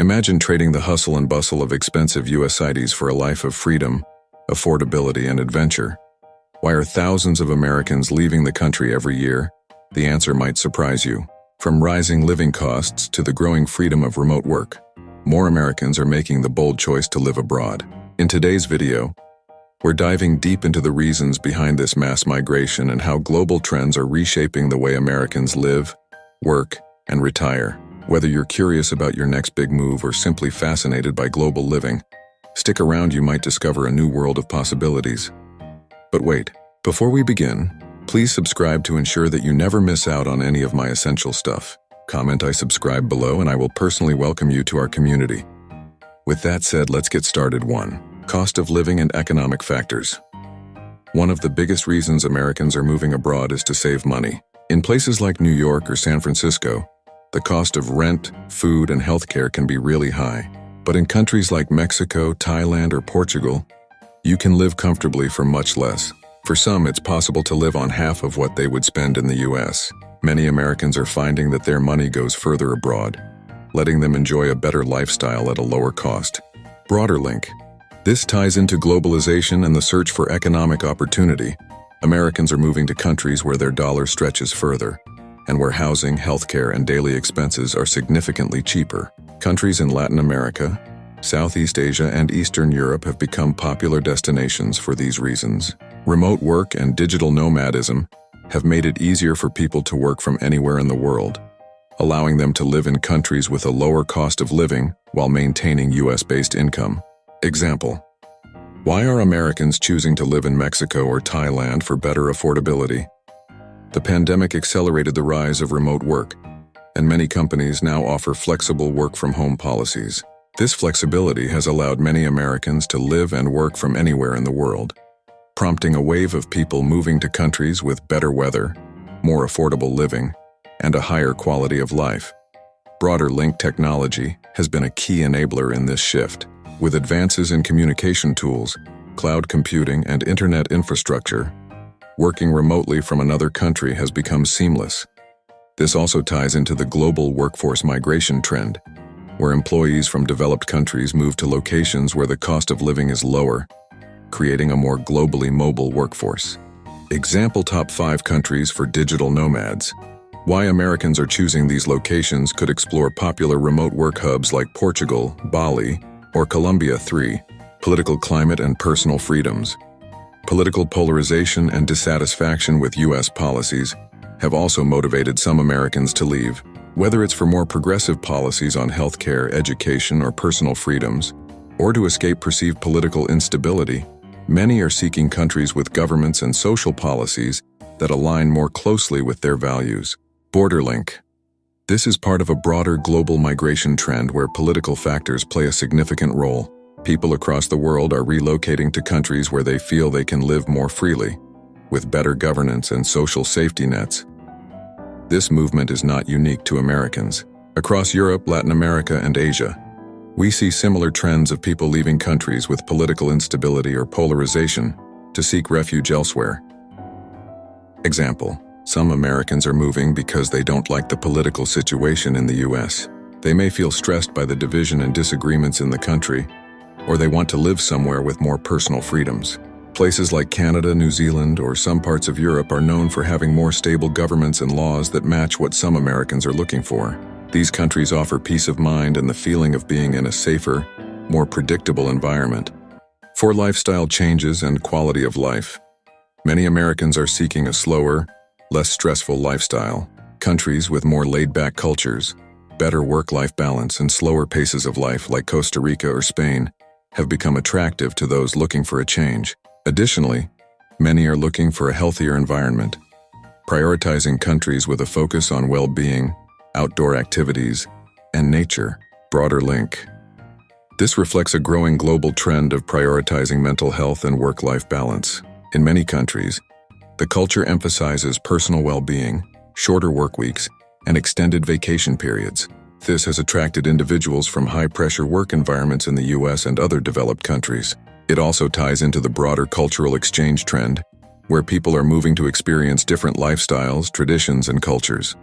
Imagine trading the hustle and bustle of expensive US cities for a life of freedom, affordability, and adventure. Why are thousands of Americans leaving the country every year? The answer might surprise you. From rising living costs to the growing freedom of remote work, more Americans are making the bold choice to live abroad. In today's video, we're diving deep into the reasons behind this mass migration and how global trends are reshaping the way Americans live, work, and retire. Whether you're curious about your next big move or simply fascinated by global living, stick around. You might discover a new world of possibilities. But wait, before we begin, please subscribe to ensure that you never miss out on any of my essential stuff. Comment "I subscribe" below and I will personally welcome you to our community. With that said, let's get started. 1. Cost of living and economic factors. One of the biggest reasons Americans are moving abroad is to save money. In places like New York or San Francisco, the cost of rent, food, and healthcare can be really high. But in countries like Mexico, Thailand, or Portugal, you can live comfortably for much less. For some, it's possible to live on half of what they would spend in the US. Many Americans are finding that their money goes further abroad, letting them enjoy a better lifestyle at a lower cost. Broader link. This ties into globalization and the search for economic opportunity. Americans are moving to countries where their dollar stretches further, and where housing, healthcare, and daily expenses are significantly cheaper. Countries in Latin America, Southeast Asia, and Eastern Europe have become popular destinations for these reasons. Remote work and digital nomadism have made it easier for people to work from anywhere in the world, allowing them to live in countries with a lower cost of living while maintaining US-based income. Example: why are Americans choosing to live in Mexico or Thailand for better affordability? The pandemic accelerated the rise of remote work, and many companies now offer flexible work-from-home policies. This flexibility has allowed many Americans to live and work from anywhere in the world, prompting a wave of people moving to countries with better weather, more affordable living, and a higher quality of life. Broader link technology has been a key enabler in this shift. With advances in communication tools, cloud computing, and internet infrastructure, working remotely from another country has become seamless. This also ties into the global workforce migration trend, where employees from developed countries move to locations where the cost of living is lower, creating a more globally mobile workforce. Example: top 5 countries for digital nomads. Why Americans are choosing these locations could explore popular remote work hubs like Portugal, Bali, or Colombia. 3. Political climate and personal freedoms. Political polarization and dissatisfaction with US policies have also motivated some Americans to leave. Whether it's for more progressive policies on healthcare, education, or personal freedoms, or to escape perceived political instability, many are seeking countries with governments and social policies that align more closely with their values. Border link. This is part of a broader global migration trend where political factors play a significant role. People across the world are relocating to countries where they feel they can live more freely, with better governance and social safety nets. This movement is not unique to Americans. Across Europe, Latin America, and Asia, we see similar trends of people leaving countries with political instability or polarization to seek refuge elsewhere. Example: some Americans are moving because they don't like the political situation in the US. They may feel stressed by the division and disagreements in the country, or they want to live somewhere with more personal freedoms. Places like Canada, New Zealand, or some parts of Europe are known for having more stable governments and laws that match what some Americans are looking for. These countries offer peace of mind and the feeling of being in a safer, more predictable environment. For lifestyle changes and quality of life, many Americans are seeking a slower, less stressful lifestyle. Countries with more laid-back cultures, better work-life balance, and slower paces of life like Costa Rica or Spain have become attractive to those looking for a change. Additionally, many are looking for a healthier environment, prioritizing countries with a focus on well-being, outdoor activities, and nature. Broader link. This reflects a growing global trend of prioritizing mental health and work-life balance. In many countries, the culture emphasizes personal well-being, shorter work weeks, and extended vacation periods. This has attracted individuals from high-pressure work environments in the US and other developed countries. It also ties into the broader cultural exchange trend, where people are moving to experience different lifestyles, traditions, and cultures.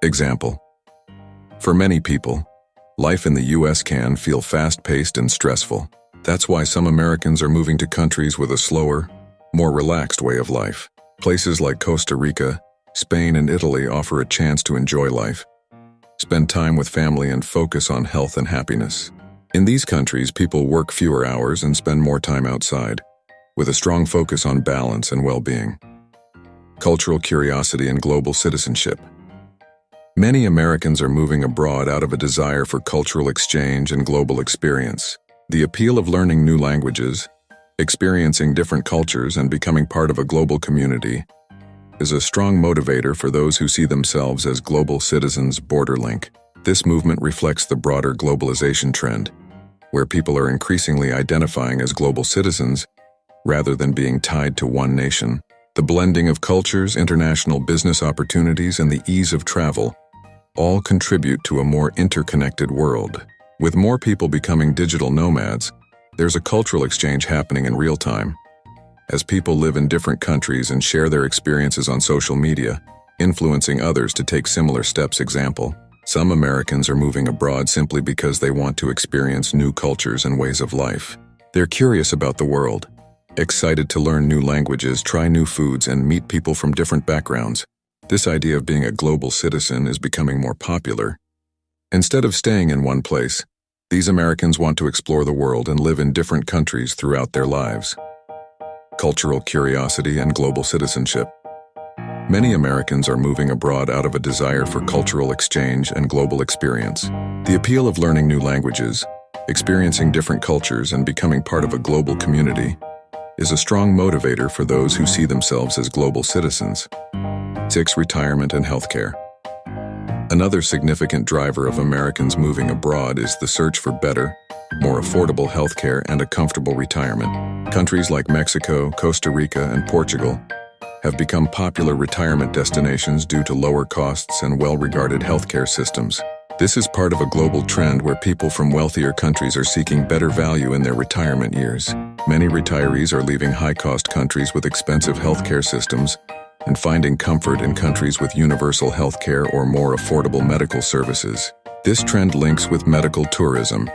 Example: for many people, Life in the US can feel fast-paced and stressful. That's why some Americans are moving to countries with a slower, more relaxed way of life. Places like Costa Rica, Spain, and Italy offer a chance to enjoy life, spend time with family, and focus on health and happiness. In these countries, people work fewer hours and spend more time outside, with a strong focus on balance and well-being. Cultural curiosity and global citizenship. Many Americans are moving abroad out of a desire for cultural exchange and global experience. The appeal of learning new languages, experiencing different cultures, and becoming part of a global community is a strong motivator for those who see themselves as global citizens. Borderlink. This movement reflects the broader globalization trend, where people are increasingly identifying as global citizens rather than being tied to one nation. The blending of cultures, international business opportunities, and the ease of travel all contribute to a more interconnected world. With more people becoming digital nomads, there's a cultural exchange happening in real time. As people live in different countries and share their experiences on social media, influencing others to take similar steps. Example, some Americans are moving abroad simply because they want to experience new cultures and ways of life. They're curious about the world, excited to learn new languages, try new foods, and meet people from different backgrounds. This idea of being a global citizen is becoming more popular. Instead of staying in one place, these Americans want to explore the world and live in different countries throughout their lives. Cultural curiosity and global citizenship. Many Americans are moving abroad out of a desire for cultural exchange and global experience. The appeal of learning new languages, experiencing different cultures, and becoming part of a global community is a strong motivator for those who see themselves as global citizens. 6. Retirement and healthcare. Another significant driver of Americans moving abroad is the search for better, more affordable healthcare and a comfortable retirement. Countries like Mexico, Costa Rica, and Portugal have become popular retirement destinations due to lower costs and well-regarded healthcare systems. This is part of a global trend where people from wealthier countries are seeking better value in their retirement years. Many retirees are leaving high-cost countries with expensive healthcare systems and finding comfort in countries with universal healthcare or more affordable medical services. This trend links with medical tourism,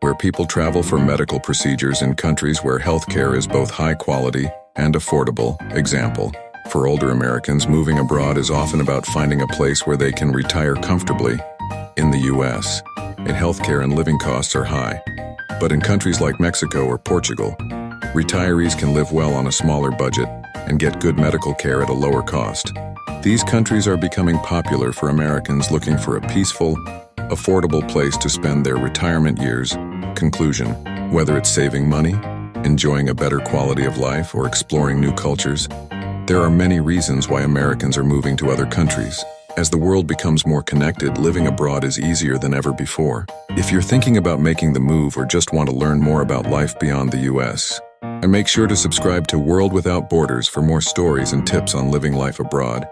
where people travel for medical procedures in countries where healthcare is both high quality and affordable. Example, for older Americans, moving abroad is often about finding a place where they can retire comfortably. In the US, healthcare and living costs are high, but in countries like Mexico or Portugal, retirees can live well on a smaller budget and get good medical care at a lower cost. These countries are becoming popular for Americans looking for a peaceful, affordable place to spend their retirement years. Conclusion: whether it's saving money, enjoying a better quality of life, or exploring new cultures, there are many reasons why Americans are moving to other countries. As the world becomes more connected, living abroad is easier than ever before. If you're thinking about making the move or just want to learn more about life beyond the US, and make sure to subscribe to World Without Borders for more stories and tips on living life abroad.